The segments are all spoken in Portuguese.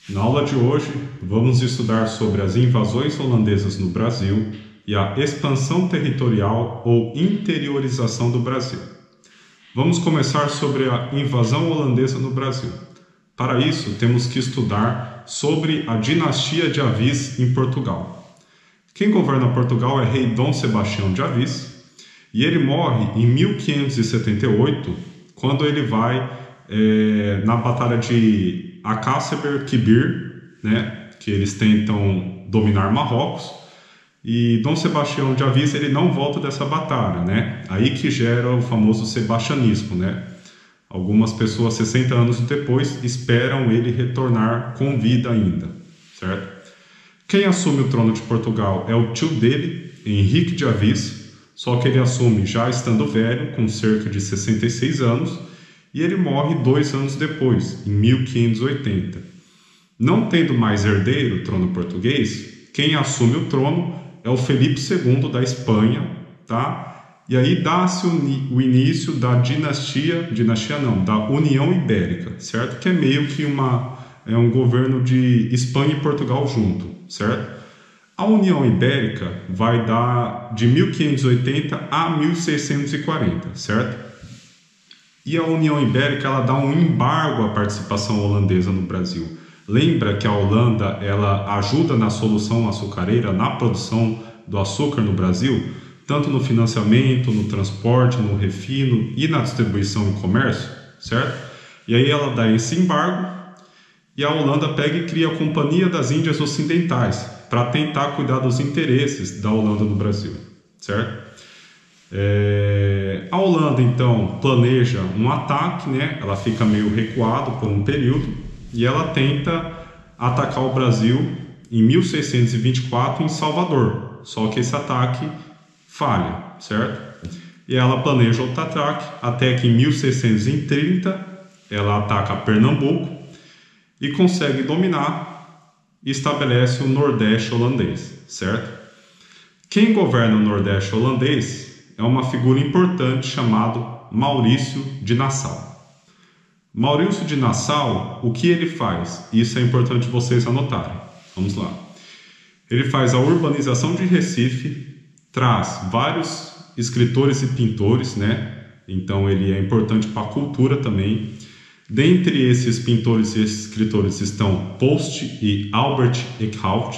Na aula de hoje, vamos estudar sobre as invasões holandesas no Brasil e a expansão territorial ou interiorização do Brasil. Vamos começar sobre a invasão holandesa no Brasil. Para isso, temos que estudar sobre a dinastia de Aviz em Portugal. Quem governa Portugal é rei Dom Sebastião de Aviz e ele morre em 1578, quando ele vai na batalha de Alcácer Quibir, que eles tentam dominar Marrocos, e Dom Sebastião de Aviz ele não volta dessa batalha, aí que gera o famoso sebastianismo, Algumas pessoas 60 anos depois esperam ele retornar com vida ainda, certo? Quem assume o trono de Portugal é o tio dele, Henrique de Aviz, só que ele assume já estando velho, com cerca de 66 anos, e ele morre 2 anos depois, em 1580. Não tendo mais herdeiro o trono português, quem assume o trono é o Felipe II da Espanha, E aí dá-se o início da da União Ibérica, certo? Que é meio que um governo de Espanha e Portugal junto, certo? A União Ibérica vai dar de 1580 a 1640, certo? E a União Ibérica ela dá um embargo à participação holandesa no Brasil. Lembra que a Holanda ela ajuda na solução açucareira, na produção do açúcar no Brasil, tanto no financiamento, no transporte, no refino e na distribuição e comércio, certo? E aí ela dá esse embargo e a Holanda pega e cria a Companhia das Índias Ocidentais para tentar cuidar dos interesses da Holanda no Brasil, certo? A Holanda então planeja um ataque, Ela fica meio recuada por um período e ela tenta atacar o Brasil em 1624 em Salvador, só que esse ataque falha, certo? E ela planeja outro ataque até que em 1630 ela ataca Pernambuco e consegue dominar e estabelece o Nordeste holandês, certo? Quem governa o Nordeste holandês é uma figura importante chamado Maurício de Nassau. Maurício de Nassau, o que ele faz? Isso é importante vocês anotarem. Vamos lá. Ele faz a urbanização de Recife, traz vários escritores e pintores, Então ele é importante para a cultura também. Dentre esses pintores e escritores estão Post e Albert Eckhout,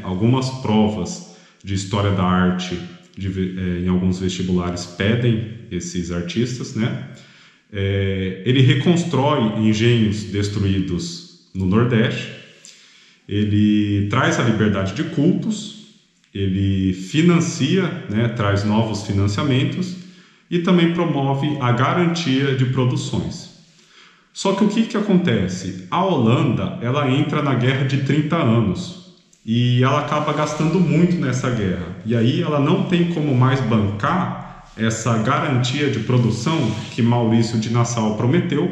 Algumas provas de história da arte em alguns vestibulares pedem esses artistas, Ele reconstrói engenhos destruídos no Nordeste, ele traz a liberdade de cultos, ele financia, traz novos financiamentos e também promove a garantia de produções. Só que o que acontece? A Holanda ela entra na Guerra de 30 anos e ela acaba gastando muito nessa guerra. E aí ela não tem como mais bancar essa garantia de produção que Maurício de Nassau prometeu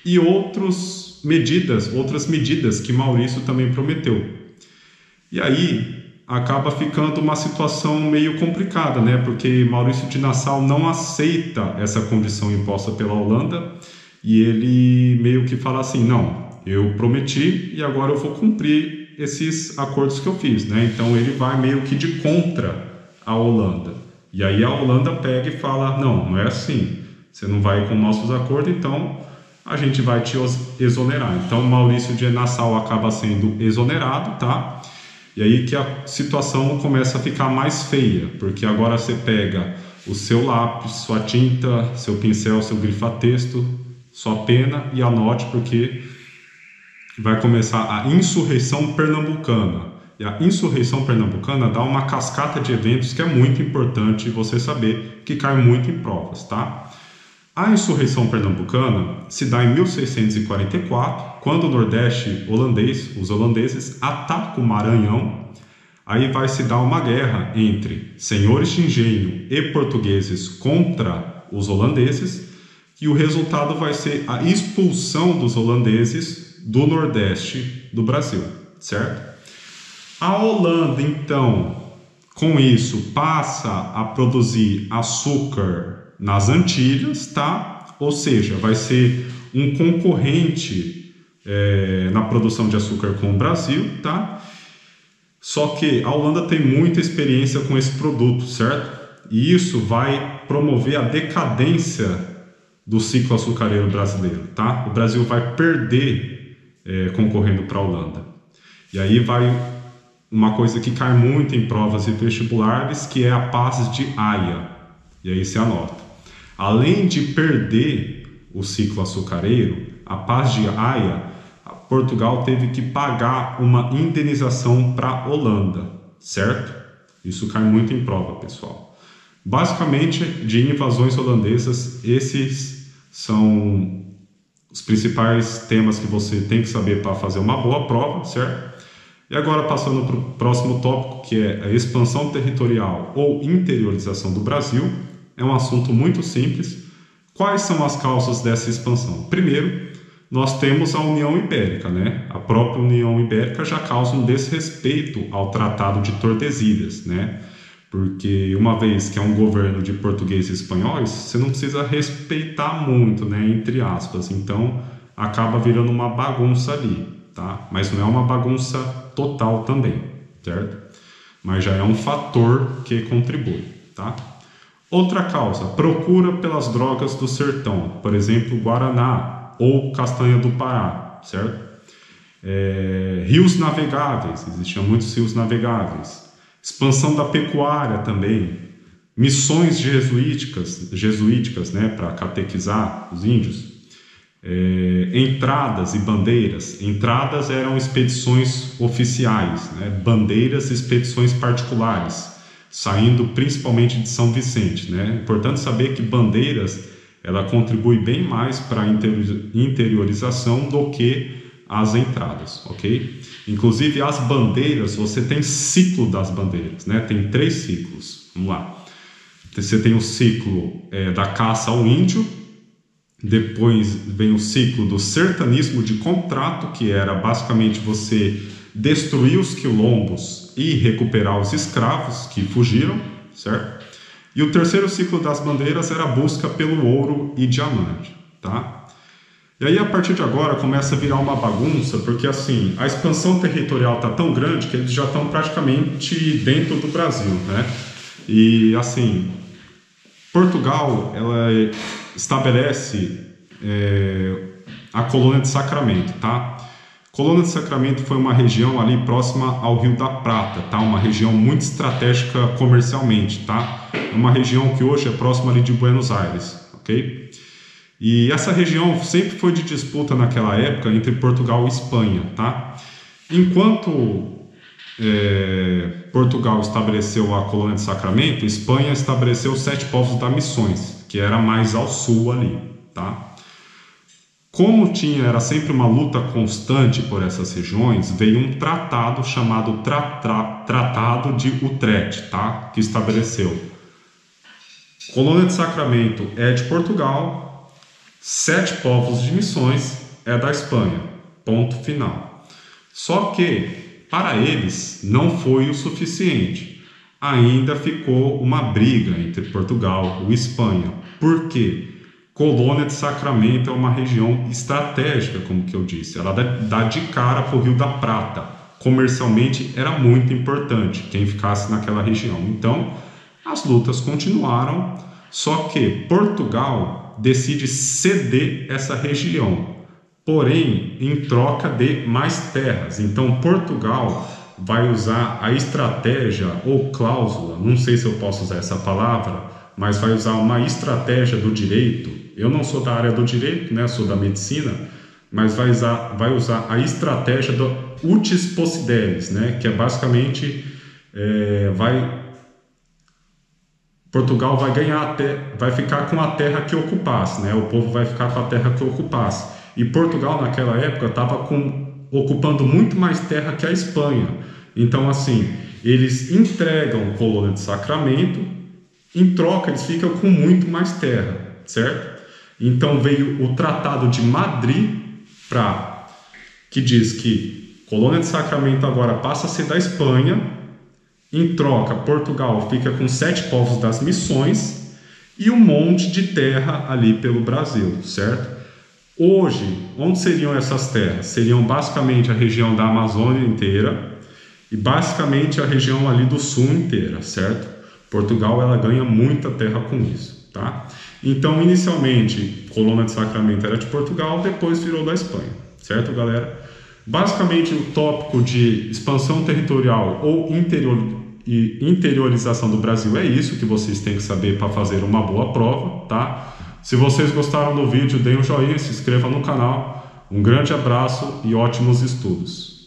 e outras medidas que Maurício também prometeu. E aí acaba ficando uma situação meio complicada, Porque Maurício de Nassau não aceita essa condição imposta pela Holanda e ele meio que fala assim, não, eu prometi e agora eu vou cumprir esses acordos que eu fiz, Então ele vai meio que de contra a Holanda. E aí a Holanda pega e fala, não é assim, você não vai com nossos acordos, então a gente vai te exonerar. Então Maurício de Nassau acaba sendo exonerado, E aí que a situação começa a ficar mais feia, porque agora você pega o seu lápis, sua tinta, seu pincel, seu grifa-texto, sua pena e anote, porque vai começar a insurreição pernambucana. E a insurreição pernambucana dá uma cascata de eventos que é muito importante você saber, que cai muito em provas, A insurreição pernambucana se dá em 1644, quando o Nordeste holandês, os holandeses, atacam o Maranhão. Aí vai se dar uma guerra entre senhores de engenho e portugueses contra os holandeses, e o resultado vai ser a expulsão dos holandeses do Nordeste do Brasil, certo? A Holanda, então, com isso, passa a produzir açúcar nas Antilhas, Ou seja, vai ser um concorrente na produção de açúcar com o Brasil, tá? Só que a Holanda tem muita experiência com esse produto, certo? E isso vai promover a decadência do ciclo açucareiro brasileiro, tá? O Brasil vai perder concorrendo para a Holanda. E aí vai uma coisa que cai muito em provas e vestibulares, que é a Paz de Haia. E aí você anota. Além de perder o ciclo açucareiro, a Paz de Haia, Portugal teve que pagar uma indenização para a Holanda, certo? Isso cai muito em prova, pessoal. Basicamente, de invasões holandesas, esses são os principais temas que você tem que saber para fazer uma boa prova, certo? E agora passando para o próximo tópico, que é a expansão territorial ou interiorização do Brasil. É um assunto muito simples. Quais são as causas dessa expansão? Primeiro, nós temos a União Ibérica, né? A própria União Ibérica já causa um desrespeito ao Tratado de Tordesilhas, né? Porque uma vez que é um governo de portugueses e espanhóis, você não precisa respeitar muito, né? Entre aspas. Então, acaba virando uma bagunça ali, tá? Mas não é uma bagunça total também, certo? Mas já é um fator que contribui, tá? Outra causa, procura pelas drogas do sertão, por exemplo, Guaraná ou castanha do Pará, certo? Rios navegáveis, existiam muitos rios navegáveis. Expansão da pecuária também. Missões jesuíticas, né, para catequizar os índios. Entradas e bandeiras. Entradas eram expedições oficiais, né? Bandeiras, expedições particulares, saindo principalmente de São Vicente, né? É importante saber que bandeiras, ela contribui bem mais para a interiorização do que as entradas, ok? Inclusive as bandeiras, você tem ciclo das bandeiras, né? Tem 3 ciclos, vamos lá. Você tem o ciclo da caça ao índio, depois vem o ciclo do sertanismo de contrato, que era basicamente você destruir os quilombos e recuperar os escravos que fugiram, certo? E o terceiro ciclo das bandeiras era a busca pelo ouro e diamante, tá? E aí, a partir de agora, começa a virar uma bagunça, porque assim, a expansão territorial está tão grande que eles já estão praticamente dentro do Brasil, né? E assim, Portugal, ela estabelece a colônia de Sacramento, tá? Colônia de Sacramento foi uma região ali próxima ao Rio da Prata, tá? Uma região muito estratégica comercialmente, tá? É uma região que hoje é próxima ali de Buenos Aires, ok? E essa região sempre foi de disputa naquela época entre Portugal e Espanha, tá? Enquanto Portugal estabeleceu a colônia de Sacramento, Espanha estabeleceu os 7 povos da Missões, que era mais ao sul ali, tá? Como era sempre uma luta constante por essas regiões, veio um tratado chamado Tratado de Utrecht, tá? Que estabeleceu colônia de Sacramento é de Portugal, 7 povos de Missões é da Espanha, ponto final. Só que para eles não foi o suficiente, ainda ficou uma briga entre Portugal e Espanha. Por quê? Colônia de Sacramento é uma região estratégica, como que eu disse. Ela dá de cara para o Rio da Prata. Comercialmente era muito importante quem ficasse naquela região. Então, as lutas continuaram, só que Portugal decide ceder essa região, porém em troca de mais terras. Então, Portugal vai usar a estratégia ou cláusula, não sei se eu posso usar essa palavra, mas vai usar uma estratégia do direito. Eu não sou da área do direito, né? Sou da medicina, mas vai usar a estratégia do utis possideris, né? Que é basicamente Portugal vai ganhar vai ficar com a terra que ocupasse, né? O povo vai ficar com a terra que ocupasse. E Portugal naquela época estava ocupando muito mais terra que a Espanha. Então assim, eles entregam colônia de Sacramento, em troca eles ficam com muito mais terra, certo? Então veio o Tratado de Madrid, que diz que colônia de Sacramento agora passa a ser da Espanha, em troca Portugal fica com 7 povos das Missões e um monte de terra ali pelo Brasil, certo? Hoje, onde seriam essas terras? Seriam basicamente a região da Amazônia inteira e basicamente a região ali do sul inteira, certo? Portugal, ela ganha muita terra com isso, tá? Então, inicialmente, Colônia de Sacramento era de Portugal, depois virou da Espanha, certo, galera? Basicamente, o tópico de expansão territorial ou interiorização do Brasil é isso que vocês têm que saber para fazer uma boa prova, tá? Se vocês gostaram do vídeo, deem um joinha, se inscreva no canal. Um grande abraço e ótimos estudos!